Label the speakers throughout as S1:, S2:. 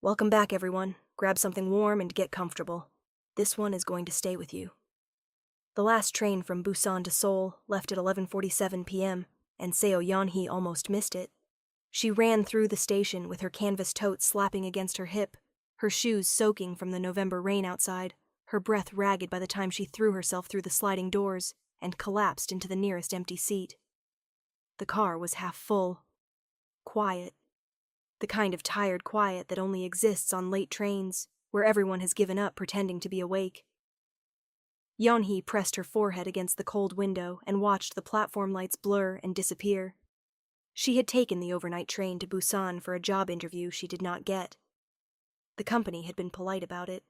S1: Welcome back, everyone. Grab something warm and get comfortable. This one is going to stay with you. The last train from Busan to Seoul left at 11:47 p.m., and Seo Yeonhee almost missed it. She ran through the station with her canvas tote slapping against her hip, her shoes soaking from the November rain outside, her breath ragged by the time she threw herself through the sliding doors and collapsed into the nearest empty seat. The car was half full. Quiet. The kind of tired quiet that only exists on late trains, where everyone has given up pretending to be awake. Yeonhee pressed her forehead against the cold window and watched the platform lights blur and disappear. She had taken the overnight train to Busan for a job interview she did not get. The company had been polite about it.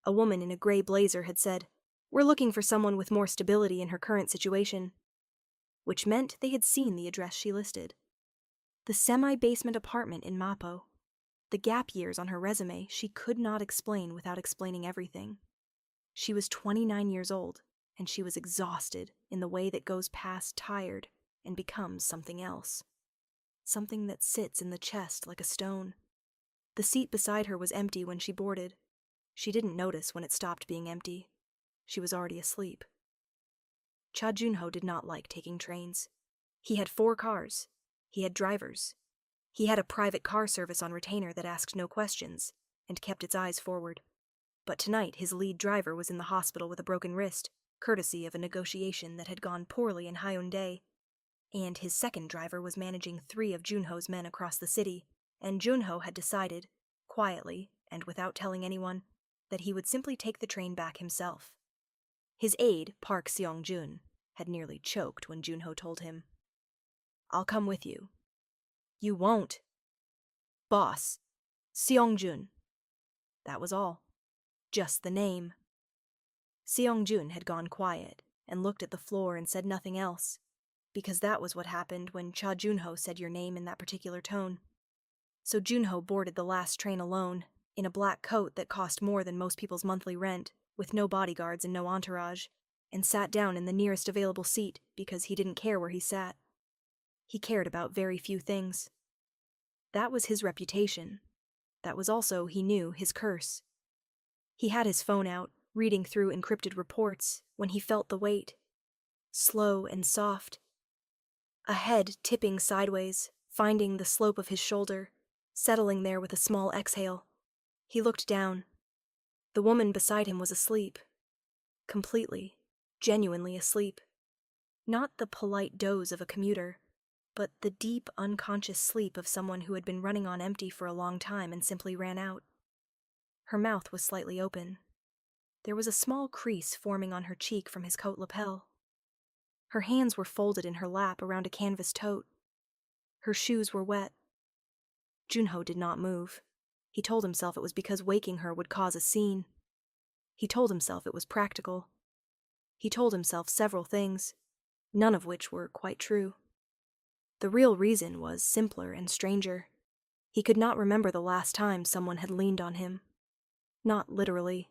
S1: A woman in a gray blazer had said, "We're looking for someone with more stability in her current situation," which meant they had seen the address she listed. The semi-basement apartment in Mapo. The gap years on her resume she could not explain without explaining everything. She was 29 years old, and she was exhausted in the way that goes past tired and becomes something else. Something that sits in the chest like a stone. The seat beside her was empty when she boarded. She didn't notice when it stopped being empty. She was already asleep. Cha Junho did not like taking trains. He had 4 cars. He had drivers. He had a private car service on retainer that asked no questions and kept its eyes forward. But tonight his lead driver was in the hospital with a broken wrist, courtesy of a negotiation that had gone poorly in Hyundai. And his second driver was managing 3 of Junho's men across the city, and Junho had decided, quietly and without telling anyone, that he would simply take the train back himself. His aide, Park Seong-jun, had nearly choked when Junho told him, "I'll come with you." "You won't." "Boss, Seong-jun." That was all. Just the name. Seong-jun had gone quiet and looked at the floor and said nothing else, because that was what happened when Cha Junho said your name in that particular tone. So Junho boarded the last train alone, in a black coat that cost more than most people's monthly rent, with no bodyguards and no entourage, and sat down in the nearest available seat because he didn't care where he sat. He cared about very few things. That was his reputation. That was also, he knew, his curse. He had his phone out, reading through encrypted reports, when he felt the weight. Slow and soft. A head tipping sideways, finding the slope of his shoulder, settling there with a small exhale. He looked down. The woman beside him was asleep. Completely, genuinely asleep. Not the polite doze of a commuter, but the deep, unconscious sleep of someone who had been running on empty for a long time and simply ran out. Her mouth was slightly open. There was a small crease forming on her cheek from his coat lapel. Her hands were folded in her lap around a canvas tote. Her shoes were wet. Junho did not move. He told himself it was because waking her would cause a scene. He told himself it was practical. He told himself several things, none of which were quite true. The real reason was simpler and stranger. He could not remember the last time someone had leaned on him. Not literally.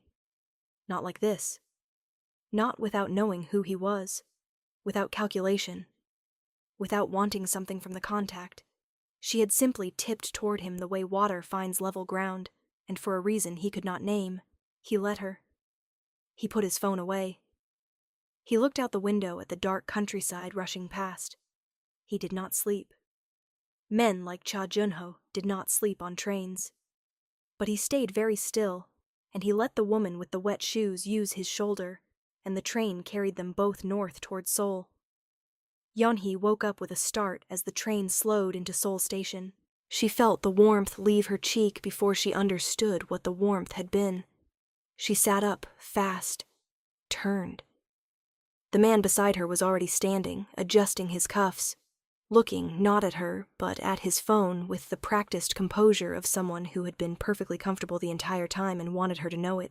S1: Not like this. Not without knowing who he was. Without calculation. Without wanting something from the contact. She had simply tipped toward him the way water finds level ground, and for a reason he could not name, he let her. He put his phone away. He looked out the window at the dark countryside rushing past. He did not sleep. Men like Cha Junho did not sleep on trains. But he stayed very still, and he let the woman with the wet shoes use his shoulder, and the train carried them both north toward Seoul. Yeonhee woke up with a start as the train slowed into Seoul Station. She felt the warmth leave her cheek before she understood what the warmth had been. She sat up, fast, turned. The man beside her was already standing, adjusting his cuffs, looking not at her, but at his phone with the practiced composure of someone who had been perfectly comfortable the entire time and wanted her to know it.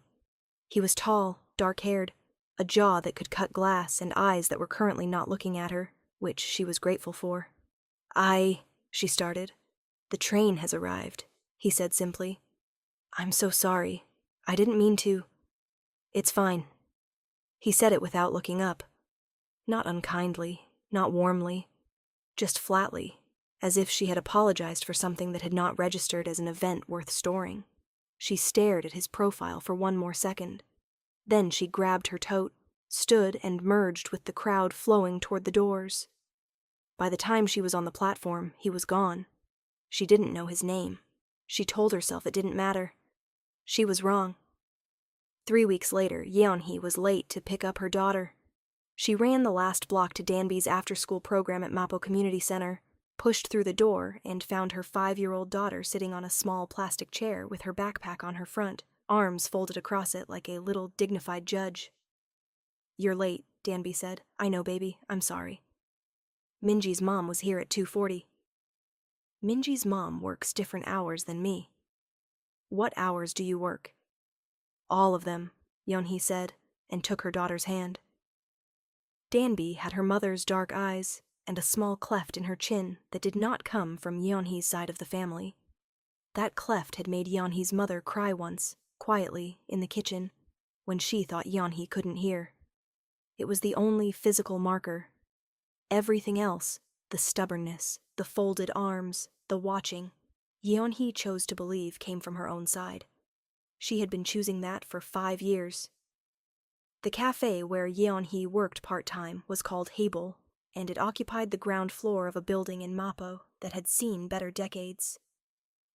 S1: He was tall, dark-haired, a jaw that could cut glass and eyes that were currently not looking at her, which she was grateful for. She started. "The train has arrived," he said simply. "I'm so sorry. I didn't mean to." "It's fine." He said it without looking up. Not unkindly, not warmly. Just flatly, as if she had apologized for something that had not registered as an event worth storing. She stared at his profile for one more second. Then she grabbed her tote, stood and merged with the crowd flowing toward the doors. By the time she was on the platform, he was gone. She didn't know his name. She told herself it didn't matter. She was wrong. 3 weeks later, Yeonhee was late to pick up her daughter. She ran the last block to Danby's after-school program at Mapo Community Center, pushed through the door, and found her 5-year-old daughter sitting on a small plastic chair with her backpack on her front, arms folded across it like a little dignified judge. "You're late," Danby said. "I know, baby. I'm sorry." Minji's mom was here at 2:40. Minji's mom works different hours than me. "What hours do you work?" "All of them," Yeonhee said, and took her daughter's hand. Danby had her mother's dark eyes and a small cleft in her chin that did not come from Yeonhee's side of the family. That cleft had made Yeonhee's mother cry once, quietly, in the kitchen, when she thought Yeonhee couldn't hear. It was the only physical marker. Everything else, the stubbornness, the folded arms, the watching, Yeonhee chose to believe came from her own side. She had been choosing that for 5 years. The cafe where Yeonhee worked part-time was called Hable, and it occupied the ground floor of a building in Mapo that had seen better decades.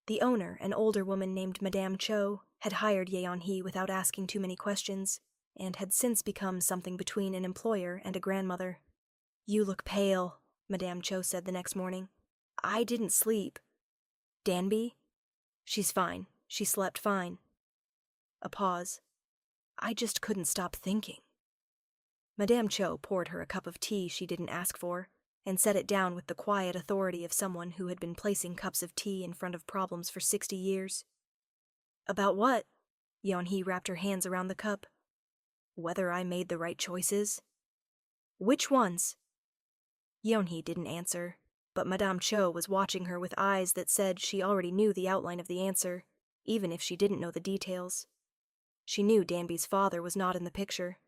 S1: The owner, an older woman named Madame Cho, had hired Yeonhee without asking too many questions, and had since become something between an employer and a grandmother. "You look pale," Madame Cho said the next morning. "I didn't sleep." "Danby?" "She's fine. She slept fine." A pause. "I just couldn't stop thinking." Madame Cho poured her a cup of tea she didn't ask for, and set it down with the quiet authority of someone who had been placing cups of tea in front of problems for 60 years. "About what?" Yeonhee wrapped her hands around the cup. "Whether I made the right choices." "Which ones?" Yeonhee didn't answer, but Madame Cho was watching her with eyes that said she already knew the outline of the answer, even if she didn't know the details. She knew Danby's father was not in the picture.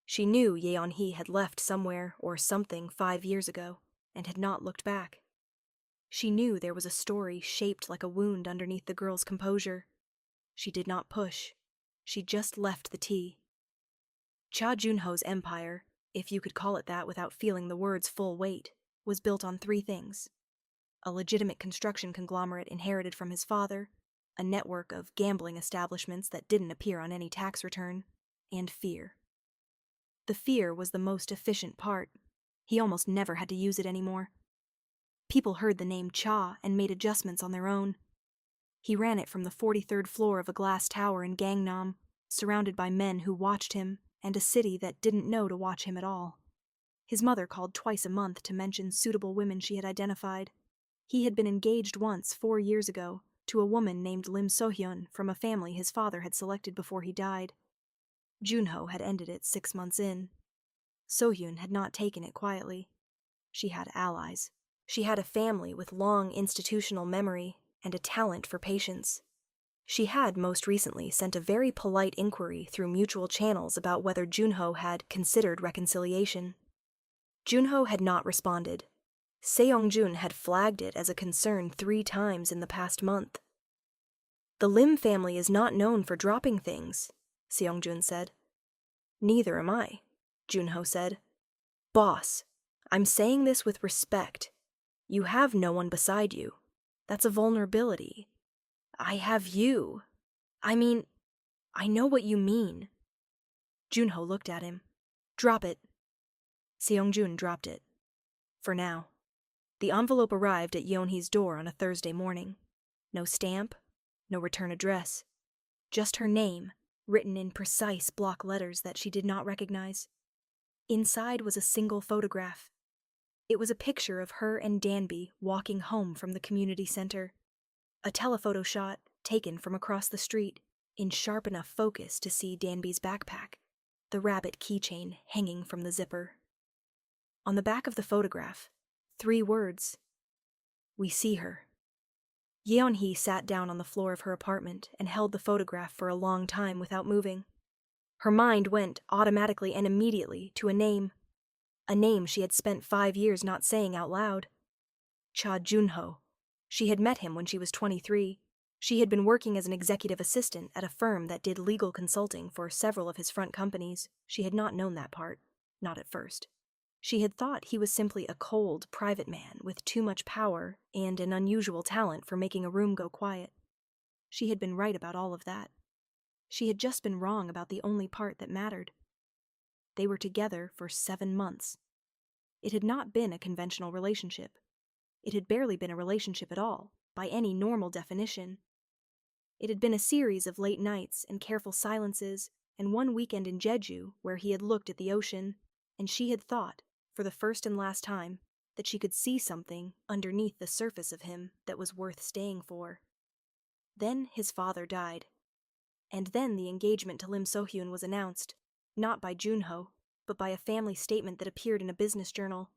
S1: She knew Yeonhee had left somewhere or something 5 years ago, and had not looked back. She knew there was a story shaped like a wound underneath the girl's composure. She did not push. She just left the tea. Cha Junho's empire, if you could call it that without feeling the word's full weight, was built on 3 things: a legitimate construction conglomerate inherited from his father, a network of gambling establishments that didn't appear on any tax return, and fear. The fear was the most efficient part. He almost never had to use it anymore. People heard the name Cha and made adjustments on their own. He ran it from the 43rd floor of a glass tower in Gangnam, surrounded by men who watched him, and a city that didn't know to watch him at all. His mother called twice a month to mention suitable women she had identified. He had been engaged once 4 years ago to a woman named Lim Sohyun from a family his father had selected before he died. Junho had ended it 6 months in. Sohyun had not taken it quietly. She had allies. She had a family with long institutional memory and a talent for patience. She had most recently sent a very polite inquiry through mutual channels about whether Junho had considered reconciliation. Junho had not responded. Seongjun had flagged it as a concern 3 times in the past month. "The Lim family is not known for dropping things," Seongjun said. "Neither am I," Junho said. "Boss, I'm saying this with respect. You have no one beside you. That's a vulnerability. I have you. I mean, I know what you mean." Junho looked at him. "Drop it." Seongjun dropped it. For now. The envelope arrived at Yeonhee's door on a Thursday morning. No stamp, no return address. Just her name, written in precise block letters that she did not recognize. Inside was a single photograph. It was a picture of her and Danby walking home from the community center. A telephoto shot taken from across the street, in sharp enough focus to see Danby's backpack, the rabbit keychain hanging from the zipper. On the back of the photograph, 3 words: "We see her." Yeonhee sat down on the floor of her apartment and held the photograph for a long time without moving. Her mind went automatically and immediately to a name she had spent 5 years not saying out loud. Cha Junho. She had met him when she was 23. She had been working as an executive assistant at a firm that did legal consulting for several of his front companies. She had not known that part, not at first. She had thought he was simply a cold, private man with too much power and an unusual talent for making a room go quiet. She had been right about all of that. She had just been wrong about the only part that mattered. They were together for 7 months. It had not been a conventional relationship. It had barely been a relationship at all, by any normal definition. It had been a series of late nights and careful silences, and one weekend in Jeju where he had looked at the ocean, and she had thought, for the first and last time, that she could see something underneath the surface of him that was worth staying for. Then his father died. And then the engagement to Lim So-hyun was announced, not by Junho, but by a family statement that appeared in a business journal.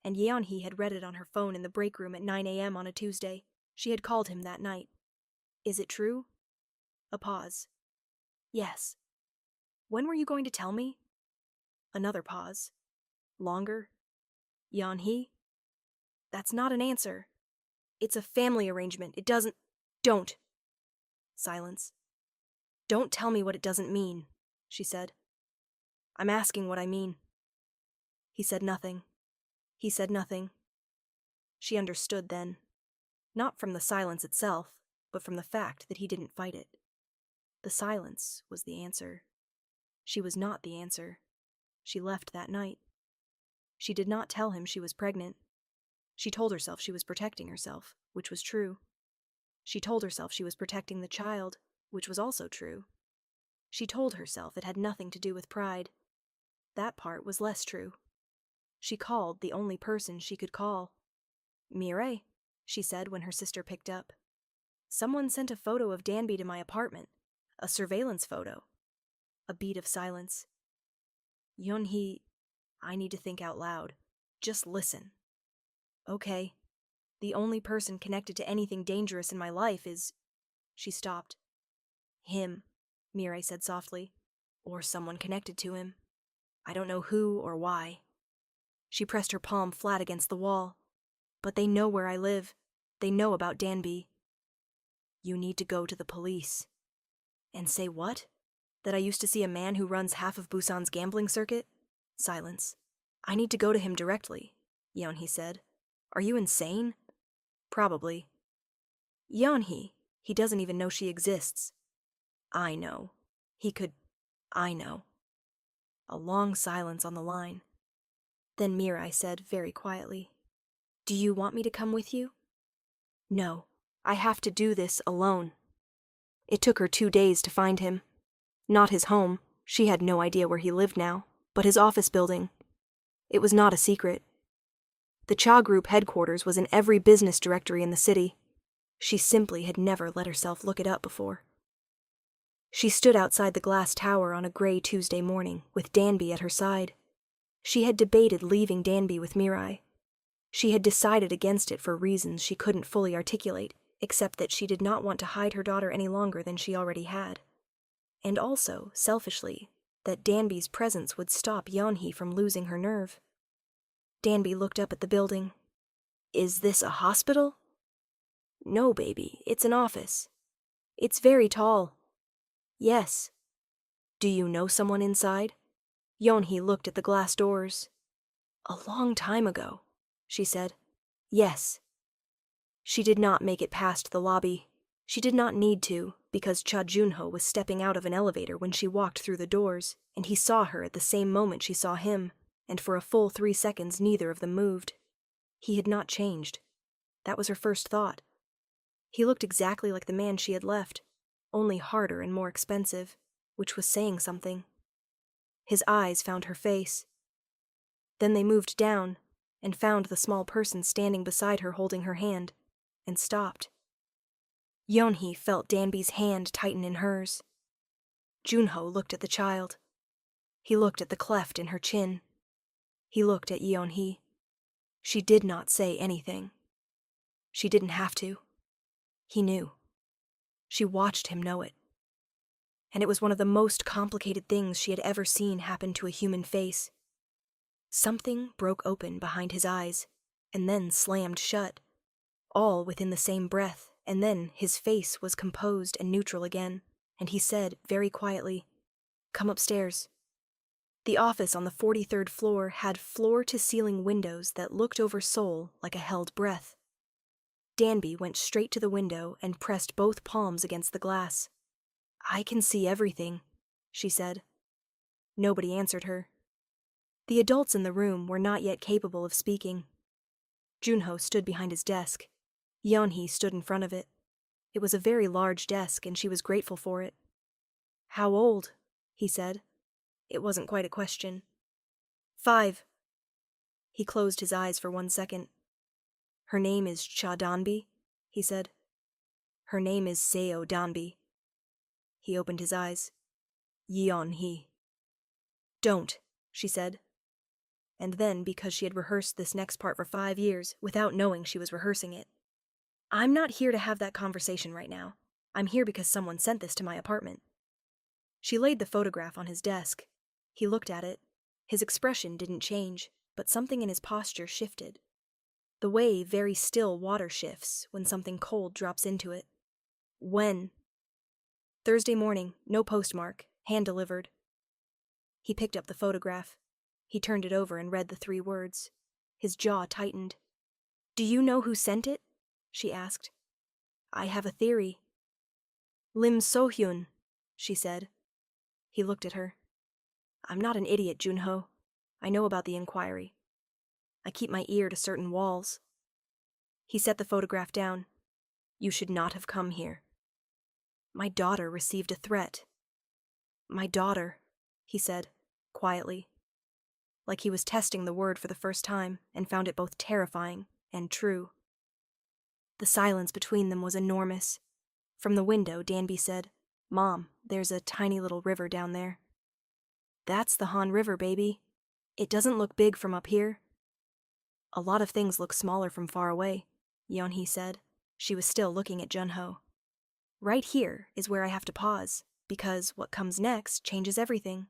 S1: And Yeon-hee had read it on her phone in the break room at 9 a.m. on a Tuesday. She had called him that night. Is it true? A pause. Yes. When were you going to tell me? Another pause. Longer. Yeon-hee? That's not an answer. It's a family arrangement. It doesn't... Don't. Silence. Don't tell me what it doesn't mean, she said. I'm asking what I mean. He said nothing. He said nothing. She understood then. Not from the silence itself, but from the fact that he didn't fight it. The silence was the answer. She was not the answer. She left that night. She did not tell him she was pregnant. She told herself she was protecting herself, which was true. She told herself she was protecting the child, which was also true. She told herself it had nothing to do with pride. That part was less true. She called the only person she could call. Mireille, she said when her sister picked up. Someone sent a photo of Danby to my apartment. A surveillance photo. A beat of silence. Yeon-hee, I need to think out loud. Just listen. Okay. The only person connected to anything dangerous in my life is... She stopped. Him, Mireille said softly. Or someone connected to him. I don't know who or why. She pressed her palm flat against the wall. But they know where I live. They know about Danby. You need to go to the police. And say what? That I used to see a man who runs half of Busan's gambling circuit? Silence. I need to go to him directly, Yeon-hee said. Are you insane? Probably. Yeon-hee, he doesn't even know she exists. I know. I know. A long silence on the line. Then Mirai said very quietly, Do you want me to come with you? No, I have to do this alone. It took her 2 days to find him. Not his home, she had no idea where he lived now, but his office building. It was not a secret. The Cha Group headquarters was in every business directory in the city. She simply had never let herself look it up before. She stood outside the glass tower on a gray Tuesday morning, with Danby at her side. She had debated leaving Danby with Mirai. She had decided against it for reasons she couldn't fully articulate, except that she did not want to hide her daughter any longer than she already had. And also, selfishly, that Danby's presence would stop Yeon-hee from losing her nerve. Danby looked up at the building. Is this a hospital? No, baby, it's an office. It's very tall. Yes. Do you know someone inside? Yeon-hee looked at the glass doors. A long time ago, she said. Yes. She did not make it past the lobby. She did not need to, because Cha Junho was stepping out of an elevator when she walked through the doors, and he saw her at the same moment she saw him, and for a full 3 seconds neither of them moved. He had not changed. That was her first thought. He looked exactly like the man she had left, only harder and more expensive, which was saying something. His eyes found her face. Then they moved down, and found the small person standing beside her holding her hand, and stopped. Yeon-hee felt Danby's hand tighten in hers. Junho looked at the child. He looked at the cleft in her chin. He looked at Yeon-hee. She did not say anything. She didn't have to. He knew. She watched him know it. And it was one of the most complicated things she had ever seen happen to a human face. Something broke open behind his eyes, and then slammed shut, all within the same breath, And then his face was composed and neutral again, and he said very quietly, "Come upstairs." The office on the 43rd floor had floor-to-ceiling windows that looked over Seoul like a held breath. Danby went straight to the window and pressed both palms against the glass. "I can see everything," she said. Nobody answered her. The adults in the room were not yet capable of speaking. Junho stood behind his desk. Yeonhee stood in front of it. It was a very large desk, and she was grateful for it. "How old?" he said. It wasn't quite a question. 5. He closed his eyes for 1 second. "Her name is Cha Danby," he said. "Her name is Seo Danby." He opened his eyes. "Yeon-hee." "Don't," she said. And then, because she had rehearsed this next part for 5 years, without knowing she was rehearsing it, "I'm not here to have that conversation right now. I'm here because someone sent this to my apartment." She laid the photograph on his desk. He looked at it. His expression didn't change, but something in his posture shifted. The way very still water shifts when something cold drops into it. "When?" "Thursday morning, no postmark, hand-delivered." He picked up the photograph. He turned it over and read the 3 words. His jaw tightened. "Do you know who sent it?" she asked. "I have a theory." "Lim So-hyun," she said. He looked at her. "I'm not an idiot, Junho. I know about the inquiry. I keep my ear to certain walls." He set the photograph down. "You should not have come here." "My daughter received a threat." "My daughter," he said, quietly, like he was testing the word for the first time and found it both terrifying and true. The silence between them was enormous. From the window, Danby said, "Mom, there's a tiny little river down there." "That's the Han River, baby. It doesn't look big from up here." "A lot of things look smaller from far away," Yeonhee said. She was still looking at Junho. "Right here is where I have to pause, because what comes next changes everything.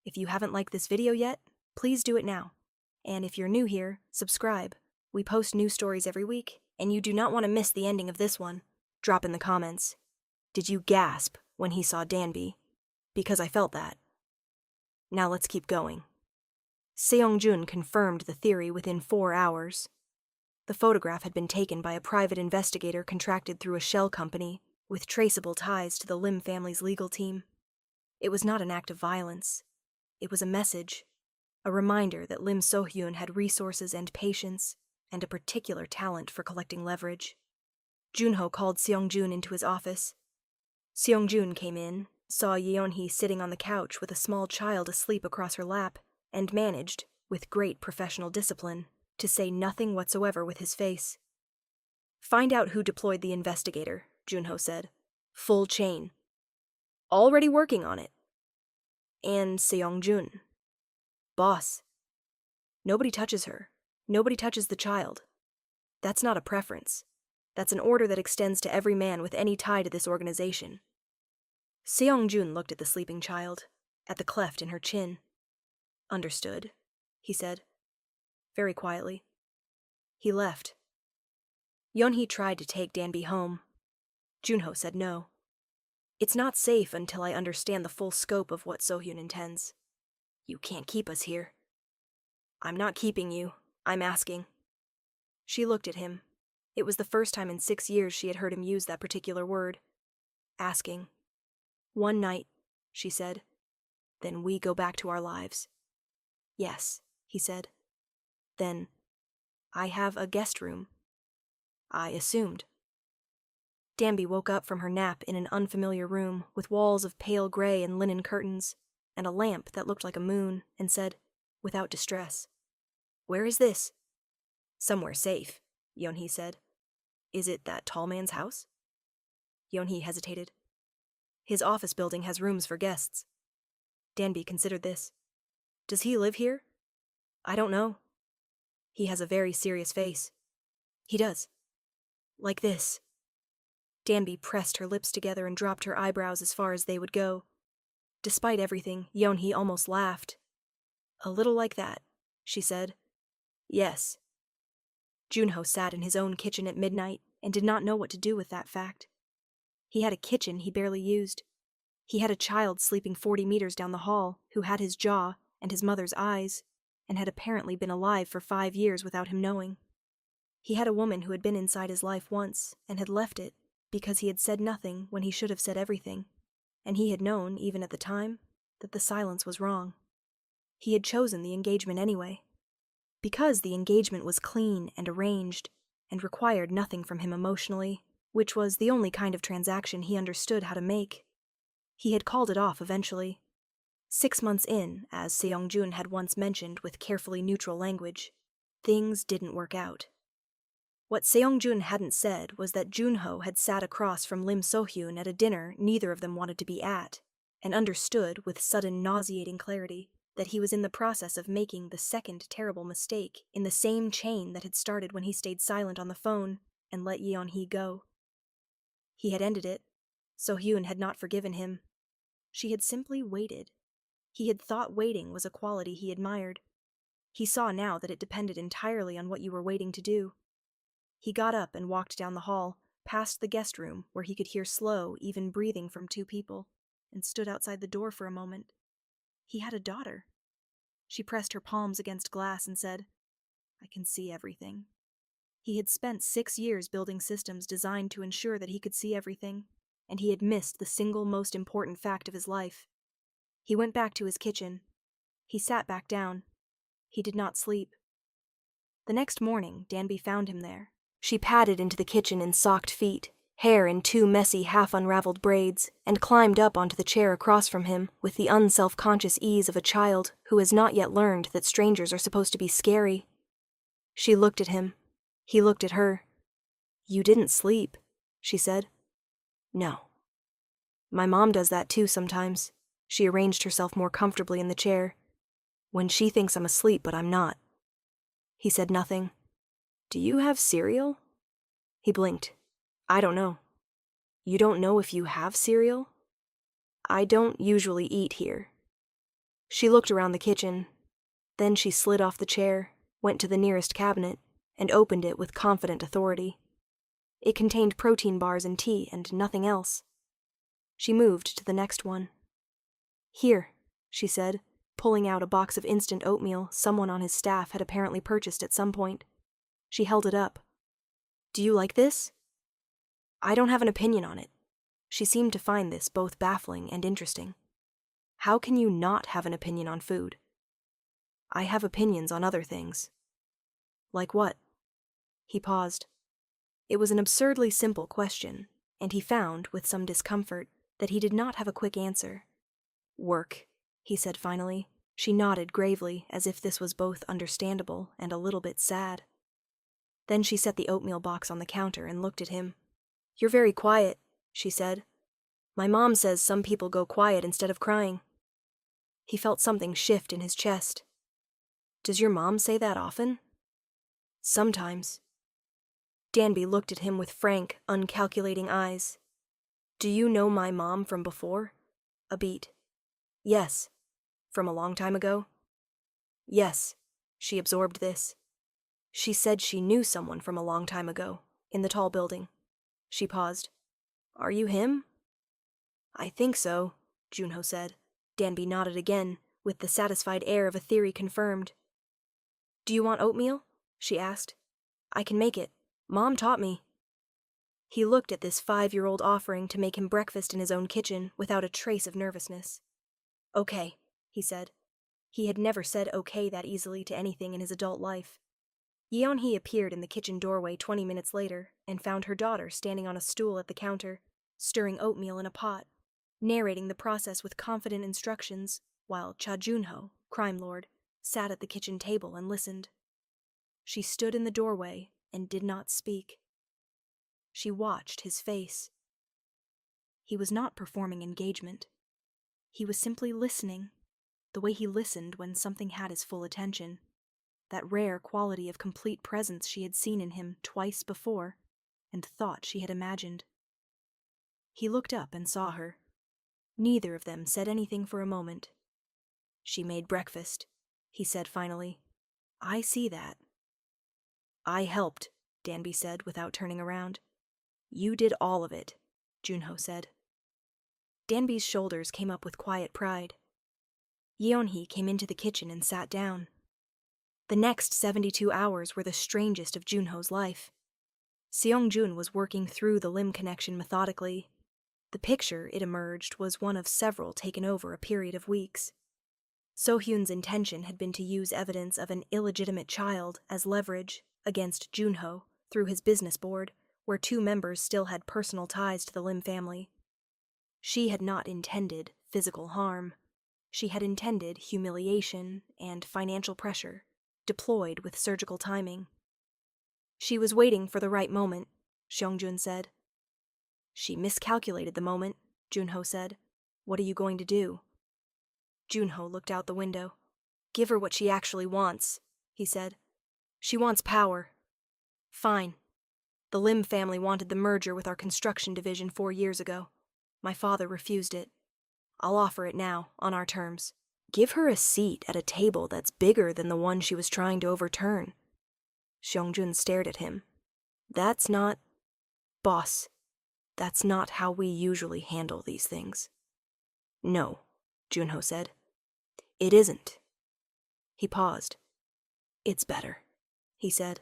S1: If you haven't liked this video yet, please do it now. And if you're new here, subscribe. We post new stories every week, and you do not want to miss the ending of this one. Drop in the comments. Did you gasp when he saw Danby? Because I felt that. Now let's keep going. Seong-jun confirmed the theory within 4 hours. The photograph had been taken by a private investigator contracted through a shell company with traceable ties to the Lim family's legal team. It was not an act of violence. It was a message, a reminder that Lim So-hyun had resources and patience, and a particular talent for collecting leverage. Junho called Seong-jun into his office. Seong-jun came in, saw Yeonhee sitting on the couch with a small child asleep across her lap, and managed, with great professional discipline, to say nothing whatsoever with his face. "Find out who deployed the investigator," Junho said. "Full chain." "Already working on it." "And Seong-jun." "Boss." "Nobody touches her. Nobody touches the child. That's not a preference. That's an order that extends to every man with any tie to this organization." Seong-jun looked at the sleeping child, at the cleft in her chin. "Understood," he said, very quietly. He left. Yeonhee tried to take Danby home. Junho said no. "It's not safe until I understand the full scope of what So-hyun intends. You can't keep us here." "I'm not keeping you. I'm asking." She looked at him. It was the first time in 6 years she had heard him use that particular word. Asking. "One night," she said. "Then we go back to our lives." "Yes," he said. Then, "I have a guest room." "I assumed." Danby woke up from her nap in an unfamiliar room with walls of pale gray and linen curtains, and a lamp that looked like a moon, and said, without distress, "Where is this?" "Somewhere safe," Yeonhee said. "Is it that tall man's house?" Yeonhee hesitated. "His office building has rooms for guests." Danby considered this. "Does he live here?" "I don't know." "He has a very serious face." "He does." "Like this." Danby pressed her lips together and dropped her eyebrows as far as they would go. Despite everything, Yeonhee almost laughed. "A little like that," she said. "Yes." Junho sat in his own kitchen at midnight, and did not know what to do with that fact. He had a kitchen he barely used. He had a child sleeping 40 meters down the hall who had his jaw and his mother's eyes, and had apparently been alive for 5 years without him knowing. He had a woman who had been inside his life once and had left it because he had said nothing when he should have said everything, and he had known, even at the time, that the silence was wrong. He had chosen the engagement anyway. Because the engagement was clean and arranged, and required nothing from him emotionally, which was the only kind of transaction he understood how to make, he had called it off eventually. 6 months in, as Seong-jun had once mentioned with carefully neutral language, things didn't work out. What Seong-jun hadn't said was that Junho had sat across from Lim So-hyun at a dinner neither of them wanted to be at, and understood with sudden nauseating clarity that he was in the process of making the second terrible mistake in the same chain that had started when he stayed silent on the phone and let Yeon-hee go. He had ended it. So-hyun had not forgiven him. She had simply waited. He had thought waiting was a quality he admired. He saw now that it depended entirely on what you were waiting to do. He got up and walked down the hall, past the guest room where he could hear slow, even breathing from 2 people, and stood outside the door for a moment. He had a daughter. She pressed her palms against glass and said, "I can see everything." He had spent 6 years building systems designed to ensure that he could see everything, and he had missed the single most important fact of his life. He went back to his kitchen. He sat back down. He did not sleep. The next morning, Danby found him there. She padded into the kitchen in socked feet, hair in 2 messy, half-unraveled braids, and climbed up onto the chair across from him with the unself-conscious ease of a child who has not yet learned that strangers are supposed to be scary. She looked at him. He looked at her. "You didn't sleep," she said. "No. My mom does that too sometimes." She arranged herself more comfortably in the chair. "When she thinks I'm asleep, but I'm not." He said nothing. "Do you have cereal?" He blinked. "I don't know." "You don't know if you have cereal?" "I don't usually eat here." She looked around the kitchen. Then she slid off the chair, went to the nearest cabinet, and opened it with confident authority. It contained protein bars and tea and nothing else. She moved to the next one. "Here," she said, pulling out a box of instant oatmeal someone on his staff had apparently purchased at some point. She held it up. "Do you like this?" "I don't have an opinion on it." She seemed to find this both baffling and interesting. "How can you not have an opinion on food?" "I have opinions on other things." "Like what?" He paused. It was an absurdly simple question, and he found, with some discomfort, that he did not have a quick answer. "Work," he said finally. She nodded gravely, as if this was both understandable and a little bit sad. Then she set the oatmeal box on the counter and looked at him. "You're very quiet," she said. "My mom says some people go quiet instead of crying." He felt something shift in his chest. "Does your mom say that often?" "Sometimes." Danby looked at him with frank, uncalculating eyes. "Do you know my mom from before?" A beat. "Yes." "From a long time ago?" "Yes." She absorbed this. "She said she knew someone from a long time ago, in the tall building." She paused. "Are you him?" "I think so," Junho said. Danby nodded again, with the satisfied air of a theory confirmed. "Do you want oatmeal?" she asked. "I can make it. Mom taught me." He looked at this 5-year-old offering to make him breakfast in his own kitchen without a trace of nervousness. "Okay," he said. He had never said okay that easily to anything in his adult life. Yeon-hee appeared in the kitchen doorway 20 minutes later and found her daughter standing on a stool at the counter, stirring oatmeal in a pot, narrating the process with confident instructions, while Cha Junho, crime lord, sat at the kitchen table and listened. She stood in the doorway and did not speak. She watched his face. He was not performing engagement. He was simply listening, the way he listened when something had his full attention, that rare quality of complete presence she had seen in him twice before and thought she had imagined. He looked up and saw her. Neither of them said anything for a moment. "She made breakfast," he said finally. "I see that." "I helped," Danby said without turning around. You did all of it, Junho said. Danby's shoulders came up with quiet pride. Yeonhee came into the kitchen and sat down. The next 72 hours were the strangest of Junho's life. Seongjun was working through the limb connection methodically. The picture, it emerged, was one of several taken over a period of weeks. Sohyun's intention had been to use evidence of an illegitimate child as leverage against Junho through his business board, where two members still had personal ties to the Lim family. She had not intended physical harm. She had intended humiliation and financial pressure, deployed with surgical timing. She was waiting for the right moment, Seongjun said. She miscalculated the moment, Junho said. What are you going to do? Junho looked out the window. Give her what she actually wants, he said. She wants power. Fine. The Lim family wanted the merger with our construction division 4 years ago. My father refused it. I'll offer it now, on our terms. Give her a seat at a table that's bigger than the one she was trying to overturn. Seongjun stared at him. That's not... Boss, that's not how we usually handle these things. No, Junho said. It isn't. He paused. It's better, he said.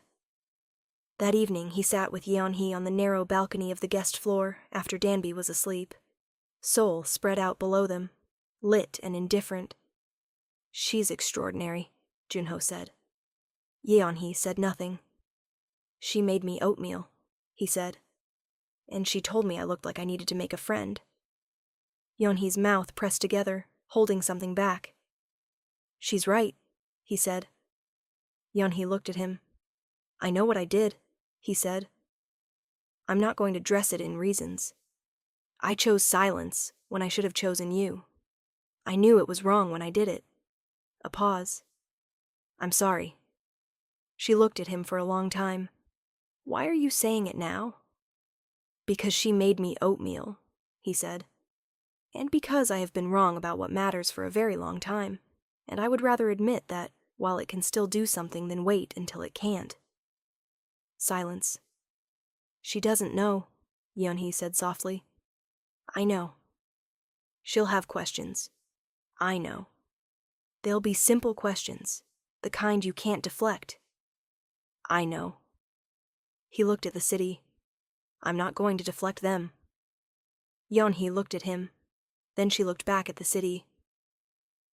S1: That evening he sat with Yeonhee on the narrow balcony of the guest floor after Danby was asleep. Seoul spread out below them, lit and indifferent. She's extraordinary, Junho said. Yeonhee said nothing. She made me oatmeal, he said. And she told me I looked like I needed to make a friend. Yeonhee's mouth pressed together, holding something back. She's right, he said. Yeonhee looked at him. I know what I did, he said. I'm not going to dress it in reasons. I chose silence when I should have chosen you. I knew it was wrong when I did it. A pause. I'm sorry. She looked at him for a long time. Why are you saying it now? Because she made me oatmeal, he said. And because I have been wrong about what matters for a very long time, and I would rather admit that while it can still do something than wait until it can't. Silence. She doesn't know, Yeonhee said softly. I know. She'll have questions. I know. They'll be simple questions, the kind you can't deflect. I know. He looked at the city. I'm not going to deflect them. Yeonhee looked at him. Then she looked back at the city.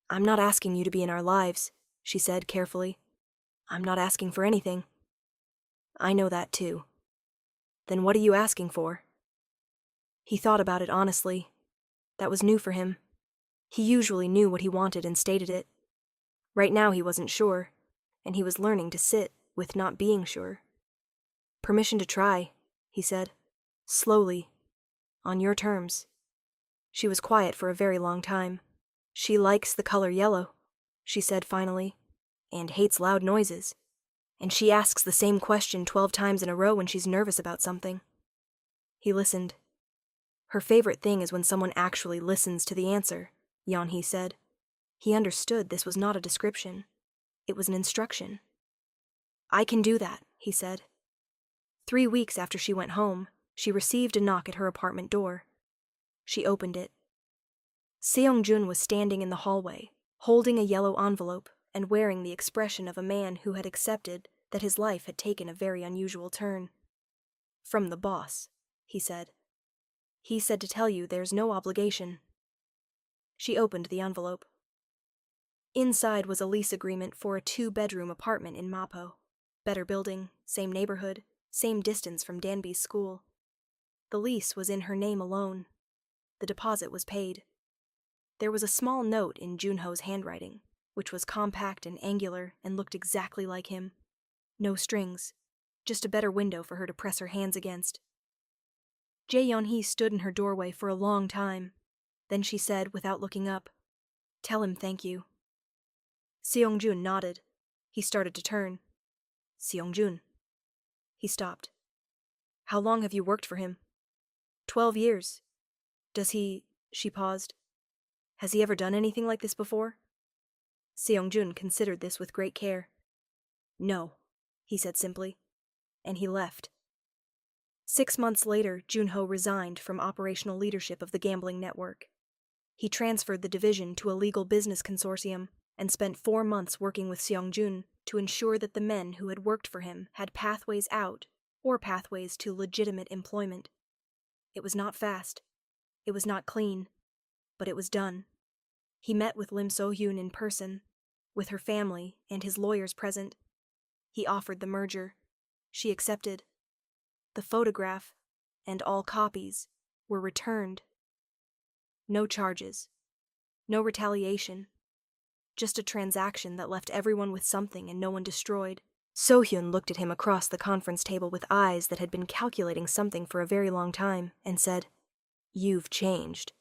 S1: I'm not asking you to be in our lives, she said carefully. I'm not asking for anything. I know that too. Then what are you asking for? He thought about it honestly. That was new for him. He usually knew what he wanted and stated it. Right now he wasn't sure, and he was learning to sit with not being sure. Permission to try, he said. Slowly. On your terms. She was quiet for a very long time. She likes the color yellow, she said finally, and hates loud noises. And she asks the same question 12 times in a row when she's nervous about something. He listened. Her favorite thing is when someone actually listens to the answer, Yeonhee said. He understood this was not a description. It was an instruction. I can do that, he said. 3 weeks after she went home, she received a knock at her apartment door. She opened it. Seongjun was standing in the hallway, holding a yellow envelope and wearing the expression of a man who had accepted that his life had taken a very unusual turn. From the boss, he said. He said to tell you there's no obligation. She opened the envelope. Inside was a lease agreement for a 2-bedroom apartment in Mapo. Better building, same neighborhood, same distance from Danby's school. The lease was in her name alone. The deposit was paid. There was a small note in Junho's handwriting, which was compact and angular and looked exactly like him. No strings, just a better window for her to press her hands against. Jae Yeonhee stood in her doorway for a long time. Then she said, without looking up, Tell him thank you. Seongjun nodded. He started to turn. Seongjun. He stopped. How long have you worked for him? 12 years. Does he... She paused. Has he ever done anything like this before? Seongjun considered this with great care. No, he said simply. And he left. 6 months later, Junho resigned from operational leadership of the gambling network. He transferred the division to a legal business consortium and spent 4 months working with Seongjun to ensure that the men who had worked for him had pathways out or pathways to legitimate employment. It was not fast. It was not clean. But it was done. He met with Lim So-hyun in person, with her family and his lawyers present. He offered the merger. She accepted. The photograph, and all copies, were returned. No charges. No retaliation. Just a transaction that left everyone with something and no one destroyed. So-hyun looked at him across the conference table with eyes that had been calculating something for a very long time, and said, "You've changed."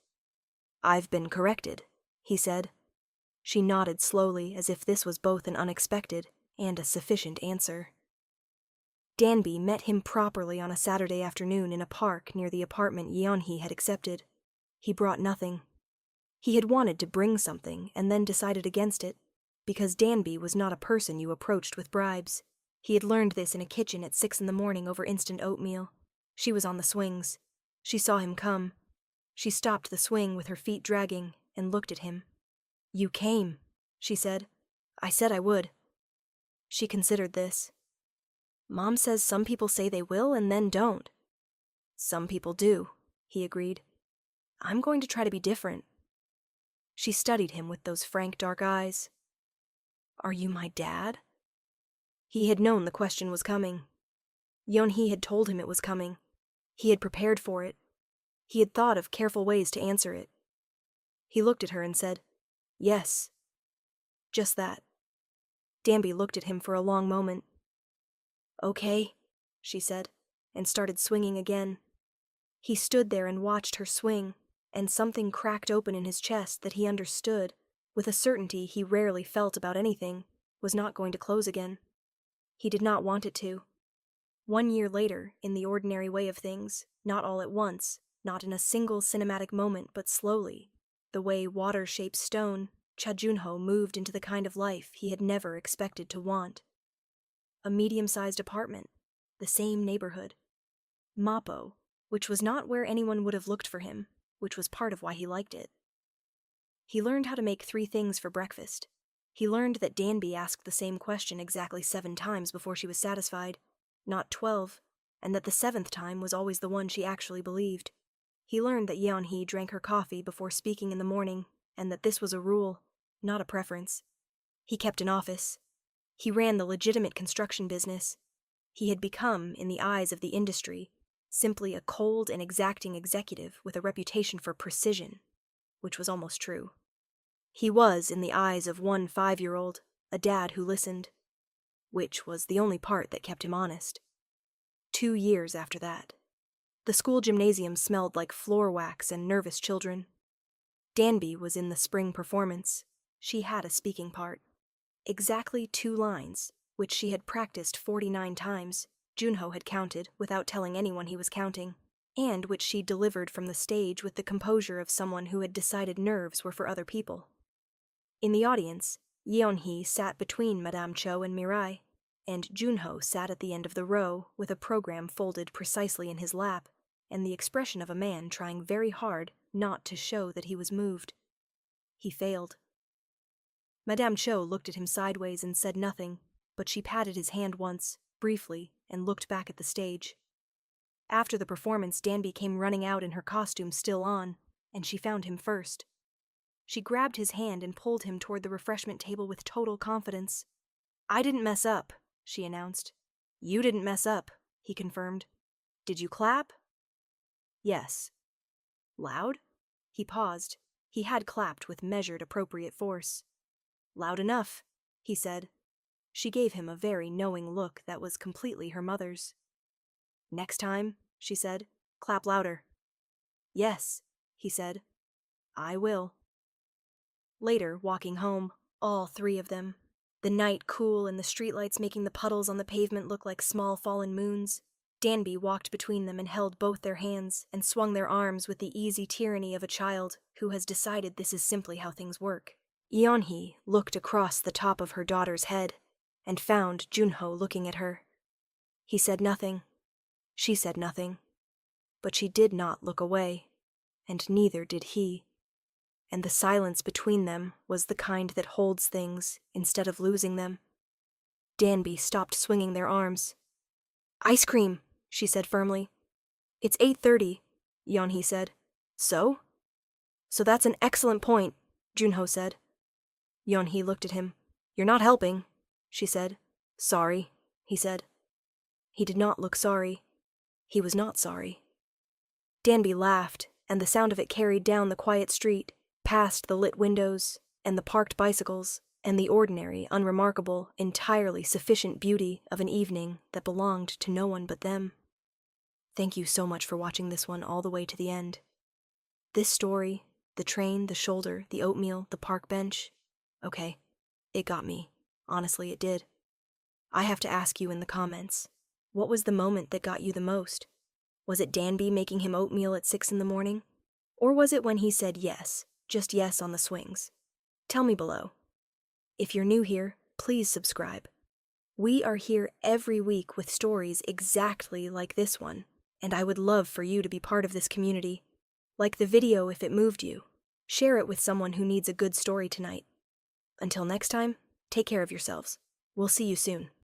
S1: "I've been corrected," he said. She nodded slowly, as if this was both an unexpected and a sufficient answer. Danby met him properly on a Saturday afternoon in a park near the apartment Yeonhee had accepted. He brought nothing. He had wanted to bring something and then decided against it, because Danby was not a person you approached with bribes. He had learned this in a kitchen at 6 a.m. over instant oatmeal. She was on the swings. She saw him come. She stopped the swing with her feet dragging and looked at him. "You came," she said. "I said I would." She considered this. "Mom says some people say they will and then don't." "Some people do," he agreed. "I'm going to try to be different." She studied him with those frank dark eyes. "Are you my dad?" He had known the question was coming. Yeonhee had told him it was coming. He had prepared for it. He had thought of careful ways to answer it. He looked at her and said, "Yes." Just that. Danby looked at him for a long moment. "Okay," she said, and started swinging again. He stood there and watched her swing, and something cracked open in his chest that he understood, with a certainty he rarely felt about anything, was not going to close again. He did not want it to. 1 year later, in the ordinary way of things, not all at once, not in a single cinematic moment, but slowly, the way water shapes stone, Cha Junho moved into the kind of life he had never expected to want. A medium-sized apartment, the same neighborhood. Mappo, which was not where anyone would have looked for him, which was part of why he liked it. He learned how to make 3 things for breakfast. He learned that Danby asked the same question exactly 7 times before she was satisfied, not 12, and that the 7th time was always the one she actually believed. He learned that Yeonhee drank her coffee before speaking in the morning, and that this was a rule, not a preference. He kept an office. He ran the legitimate construction business. He had become, in the eyes of the industry, simply a cold and exacting executive with a reputation for precision, which was almost true. He was, in the eyes of one 5-year-old, a dad who listened, which was the only part that kept him honest. 2 years after that. The school gymnasium smelled like floor wax and nervous children. Danby was in the spring performance. She had a speaking part. Exactly 2 lines, which she had practiced 49 times, Junho had counted without telling anyone he was counting, and which she delivered from the stage with the composure of someone who had decided nerves were for other people. In the audience, Yeonhee sat between Madame Cho and Mirai, and Junho sat at the end of the row with a program folded precisely in his lap, and the expression of a man trying very hard not to show that he was moved. He failed. Madame Cho looked at him sideways and said nothing, but she patted his hand once, briefly, and looked back at the stage. After the performance, Danby came running out in her costume still on, and she found him first. She grabbed his hand and pulled him toward the refreshment table with total confidence. "I didn't mess up," she announced. "You didn't mess up," he confirmed. "Did you clap?" "Yes." "Loud?" He paused. He had clapped with measured, appropriate force. "Loud enough," he said. She gave him a very knowing look that was completely her mother's. "Next time," she said, "clap louder." "Yes," he said. "I will." Later, walking home, all 3 of them, the night cool and the streetlights making the puddles on the pavement look like small fallen moons, Danby walked between them and held both their hands and swung their arms with the easy tyranny of a child who has decided this is simply how things work. Yeonhee looked across the top of her daughter's head and found Junho looking at her. He said nothing. She said nothing, but she did not look away, and neither did he. And the silence between them was the kind that holds things instead of losing them. Danby stopped swinging their arms. "Ice cream," she said firmly. "It's 8:30, Yeonhee said. So? So that's an excellent point, Junho said. Yeonhee looked at him. "You're not helping," she said. "Sorry," he said. He did not look sorry. He was not sorry. Danby laughed, and the sound of it carried down the quiet street, past the lit windows, and the parked bicycles, and the ordinary, unremarkable, entirely sufficient beauty of an evening that belonged to no one but them. Thank you so much for watching this one all the way to the end. This story, the train, the shoulder, the oatmeal, the park bench, okay, it got me. Honestly, it did. I have to ask you in the comments, what was the moment that got you the most? Was it Danby making him oatmeal at 6 in the morning? Or was it when he said yes, just yes on the swings? Tell me below. If you're new here, please subscribe. We are here every week with stories exactly like this one, and I would love for you to be part of this community. Like the video if it moved you. Share it with someone who needs a good story tonight. Until next time, take care of yourselves. We'll see you soon.